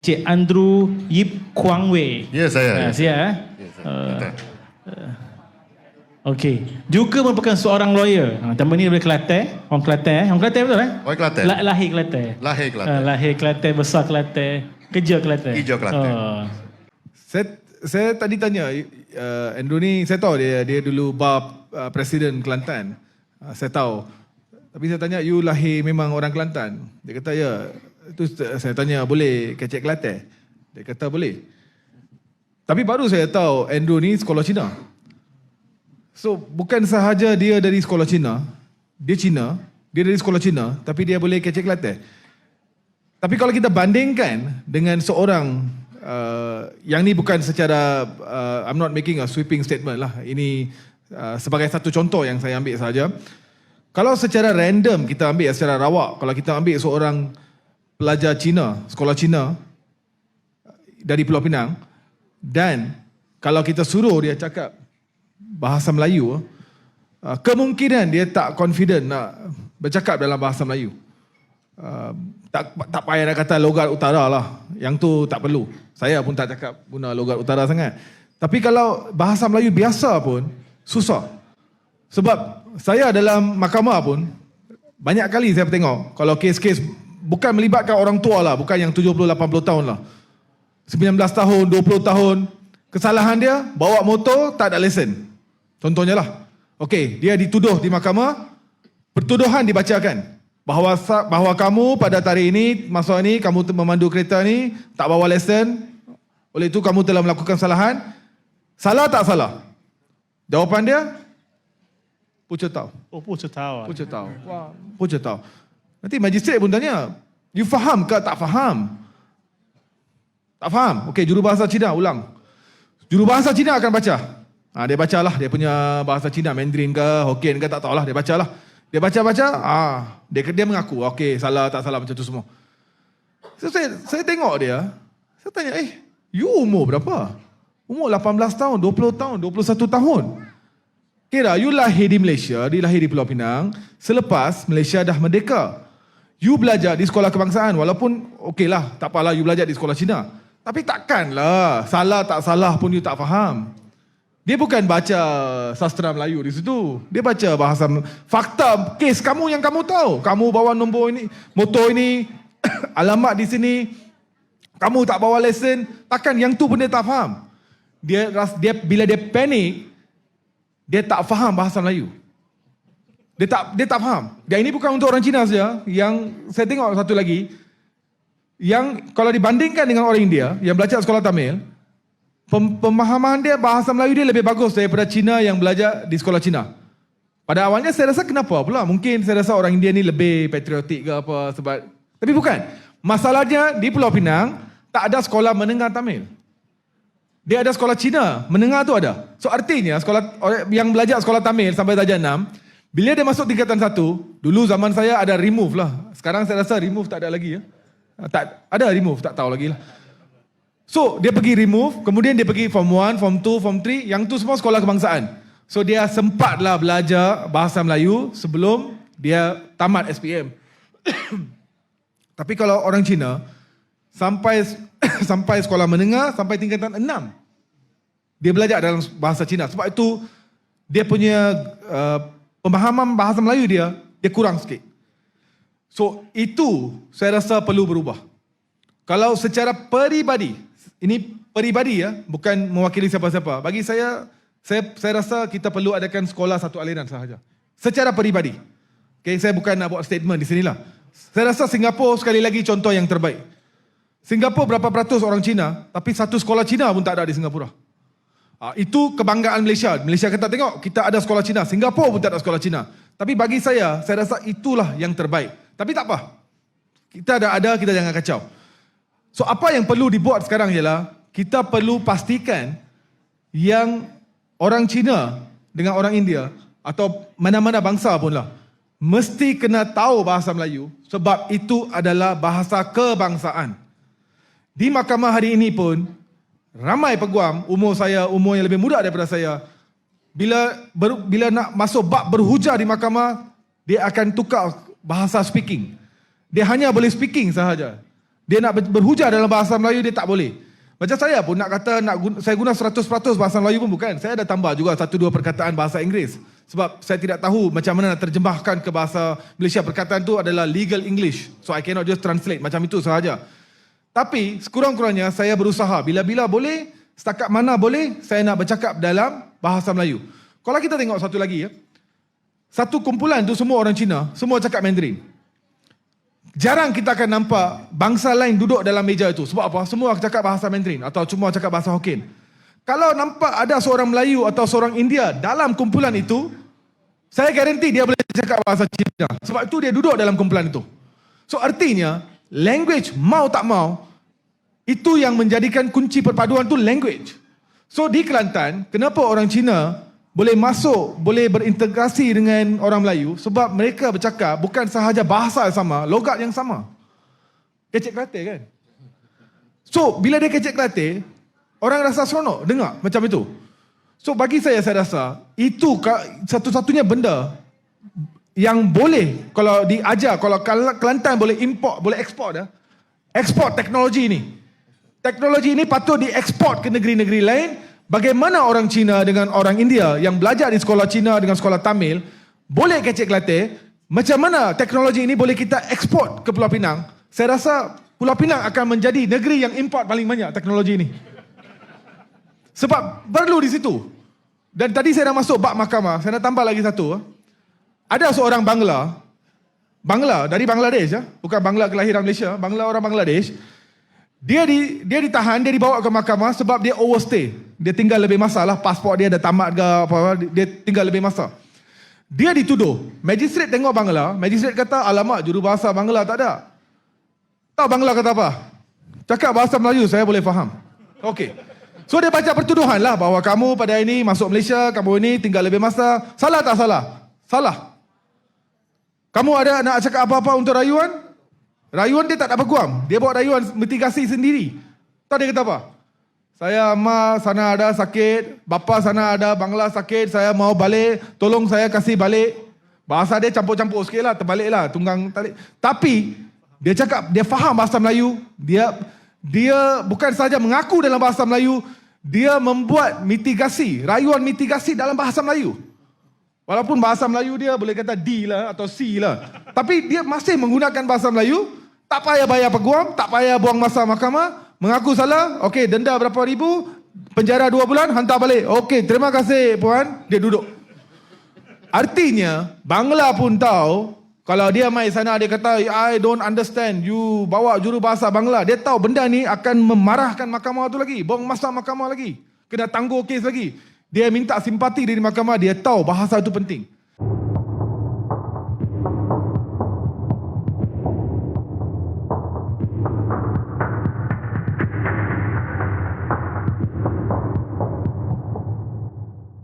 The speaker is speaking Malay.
Cik Andrew Yip Kwang Wei. Ya, saya. Siap Ya, saya. Okey. Juga merupakan seorang lawyer. Nama ni dari Kelantan. Orang Kelantan. Orang Kelantan betul eh? Orang Kelantan. Lahir Kelantan. Lahir Kelantan. Lahir Kelantan, besar Kelantan, kerja Kelantan. Hijau Kelantan. Saya tadi tanya Andrew ni, saya tahu dia dulu Presiden Kelantan. Saya tahu. Tapi saya tanya, you lahir memang orang Kelantan? Dia kata ya. Itu saya tanya, boleh kecek Kelantan? Dia kata boleh. Tapi baru saya tahu Andrew ni sekolah Cina. So bukan sahaja dia dari sekolah Cina, dia dari sekolah Cina, tapi dia boleh kecek Kelantan. Tapi kalau kita bandingkan dengan seorang yang ni bukan secara I'm not making a sweeping statement lah. Ini sebagai satu contoh yang saya ambil saja. Kalau secara random kita ambil secara rawak, kalau kita ambil seorang pelajar Cina, sekolah Cina dari Pulau Pinang, dan kalau kita suruh dia cakap bahasa Melayu, kemungkinan dia tak confident nak bercakap dalam bahasa Melayu. Tak payah nak kata logat utara lah. Yang tu tak perlu. Saya pun tak cakap guna logat utara sangat. Tapi kalau bahasa Melayu biasa pun susah. Sebab saya dalam mahkamah pun banyak kali saya tengok kalau kes-kes bukan melibatkan orang tua lah, bukan yang 70-80 tahun lah. 19 tahun, 20 tahun, kesalahan dia bawa motor tak ada lesen. Contohnya lah. Okey, dia dituduh di mahkamah, pertuduhan dibacakan bahawa kamu pada tarikh ini, masa ini kamu memandu kereta ni tak bawa lesen. Oleh itu kamu telah melakukan kesalahan. Salah tak salah? Jawapan dia, pucuk tahu. Oh, pucuk tahu. Pucuk tahu. Wah, pucuk tahu. Nanti majistret pun tanya, you faham ke tak faham? Tak faham? Okey, jurubahasa Cina ulang. Jurubahasa Cina akan baca. Dia bacalah dia punya bahasa Cina, Mandarin ke, Hokkien ke, tak tahulah. Dia bacalah. Dia baca-baca, dia mengaku, okey, salah tak salah macam tu semua. So, saya tengok dia, saya tanya, you umur berapa? Umur 18 tahun, 20 tahun, 21 tahun. Kira, you lahir di Malaysia, dilahir di Pulau Pinang, selepas Malaysia dah merdeka. You belajar di sekolah kebangsaan, walaupun, okeylah, tak apalah you belajar di sekolah Cina. Tapi takkanlah, salah tak salah pun you tak faham. Dia bukan baca sastra Melayu di situ. Dia baca bahasa fakta kes kamu yang kamu tahu. Kamu bawa nombor ini, motor ini, alamat di sini. Kamu tak bawa lesen. Takkan yang tu pun dia tak faham. Dia bila dia panik, dia tak faham bahasa Melayu. Dia tak faham. Dan ini bukan untuk orang Cina saja. Yang saya tengok satu lagi, yang kalau dibandingkan dengan orang India yang belajar sekolah Tamil, pemahaman dia, bahasa Melayu dia lebih bagus daripada Cina yang belajar di sekolah Cina. Pada awalnya saya rasa kenapa pula? Mungkin saya rasa orang India ni lebih patriotik ke apa sebab. Tapi bukan. Masalahnya di Pulau Pinang tak ada sekolah menengah Tamil. Dia ada sekolah Cina, menengah tu ada. So artinya orang yang belajar sekolah Tamil sampai darjah 6, bila dia masuk tingkatan 1, dulu zaman saya ada remove lah. Sekarang saya rasa remove tak ada lagi ya. Tak ada remove, tak tahu lagi lah. So, dia pergi remove, kemudian dia pergi form 1, form 2, form 3, yang tu semua sekolah kebangsaan. So, dia sempatlah belajar bahasa Melayu sebelum dia tamat SPM. Tapi kalau orang Cina, sampai sekolah menengah, sampai tingkatan 6, dia belajar dalam bahasa Cina. Sebab itu, dia punya pemahaman bahasa Melayu dia kurang sikit. So, itu saya rasa perlu berubah. Kalau secara peribadi, ini peribadi ya, bukan mewakili siapa-siapa. Bagi saya rasa kita perlu adakan sekolah satu aliran sahaja. Secara peribadi. Okay, saya bukan nak buat statement di sinilah. Saya rasa Singapura sekali lagi contoh yang terbaik. Singapura berapa peratus orang Cina, tapi satu sekolah Cina pun tak ada di Singapura. Itu kebanggaan Malaysia. Malaysia kata tengok, kita ada sekolah Cina. Singapura pun tak ada sekolah Cina. Tapi bagi saya rasa itulah yang terbaik. Tapi tak apa. Kita ada, kita jangan kacau. So apa yang perlu dibuat sekarang ialah kita perlu pastikan yang orang Cina dengan orang India atau mana-mana bangsa pun lah mesti kena tahu bahasa Melayu sebab itu adalah bahasa kebangsaan. Di mahkamah hari ini pun ramai peguam umur yang lebih muda daripada saya, bila nak masuk bab berhujah di mahkamah, dia akan tukar bahasa speaking. Dia hanya boleh speaking sahaja. Dia nak berhujah dalam bahasa Melayu, dia tak boleh. Macam saya pun nak kata saya guna 100% bahasa Melayu pun bukan. Saya ada tambah juga 1-2 perkataan bahasa Inggeris. Sebab saya tidak tahu macam mana nak terjemahkan ke bahasa Malaysia. Perkataan tu adalah legal English. So I cannot just translate macam itu sahaja. Tapi sekurang-kurangnya saya berusaha. Bila-bila boleh, setakat mana boleh, saya nak bercakap dalam bahasa Melayu. Kalau kita tengok satu lagi ya. Satu kumpulan tu semua orang Cina, semua cakap Mandarin. Jarang kita akan nampak bangsa lain duduk dalam meja itu. Sebab apa? Semua cakap bahasa Mandarin atau semua cakap bahasa Hokkien. Kalau nampak ada seorang Melayu atau seorang India dalam kumpulan itu, saya garanti dia boleh cakap bahasa Cina. Sebab itu dia duduk dalam kumpulan itu. So artinya, language mau tak mau, itu yang menjadikan kunci perpaduan tu language. So di Kelantan, kenapa orang Cina boleh masuk, boleh berintegrasi dengan orang Melayu? Sebab mereka bercakap bukan sahaja bahasa yang sama, logat yang sama. Kecek Kelantan kan? So bila dia kecek Kelantan, orang rasa seronok dengar macam itu. So bagi saya rasa itu satu-satunya benda yang boleh kalau diajar, kalau Kelantan boleh import, boleh ekspor dah. Ekspor teknologi ini. Teknologi ini patut diekspor ke negeri-negeri lain. Bagaimana orang Cina dengan orang India yang belajar di sekolah Cina dengan sekolah Tamil boleh kecek Kelantan, macam mana teknologi ini boleh kita ekspor ke Pulau Pinang? Saya rasa Pulau Pinang akan menjadi negeri yang import paling banyak teknologi ini. Sebab perlu di situ. Dan tadi saya dah masuk bab mahkamah, saya nak tambah lagi satu. Ada seorang Bangla dari Bangladesh, bukan Bangla kelahiran Malaysia, Bangla orang Bangladesh. Dia ditahan, dia dibawa ke mahkamah sebab dia overstay. Dia tinggal lebih masa lah, pasport dia dah tamat ke apa, dia tinggal lebih masa. Dia dituduh. Magistrate tengok Bangla, magistrate kata, alamak, jurubahasa Bangla tak ada. Tahu Bangla kata apa? Cakap bahasa Melayu, saya boleh faham. Okey. So dia baca pertuduhan lah bahawa kamu pada ini masuk Malaysia, kamu ini tinggal lebih masa. Salah tak salah? Salah. Kamu ada nak cakap apa-apa untuk rayuan? Rayuan dia tak ada peguam. Dia buat rayuan mitigasi sendiri. Tahu dia kata apa? Saya mak sana ada sakit, bapa sana ada Bangla sakit, saya mau balik, tolong saya kasih balik. Bahasa dia campur-campur sikit lah, terbalik lah, tunggang talik. Tapi, dia cakap, dia faham bahasa Melayu, dia bukan sahaja mengaku dalam bahasa Melayu, dia membuat mitigasi, rayuan mitigasi dalam bahasa Melayu. Walaupun bahasa Melayu dia boleh kata D lah atau C lah. Tapi dia masih menggunakan bahasa Melayu, tak payah bayar peguam, tak payah buang masa mahkamah, mengaku salah, okey, denda berapa ribu, penjara 2 bulan, hantar balik. Okey, terima kasih puan, dia duduk. Artinya, Bangla pun tahu, kalau dia mai sana, dia kata, I don't understand, you bawa jurubahasa Bangla. Dia tahu benda ni akan memarahkan mahkamah tu lagi, buang masa mahkamah lagi, kena tangguh kes lagi. Dia minta simpati dari mahkamah, dia tahu bahasa itu penting.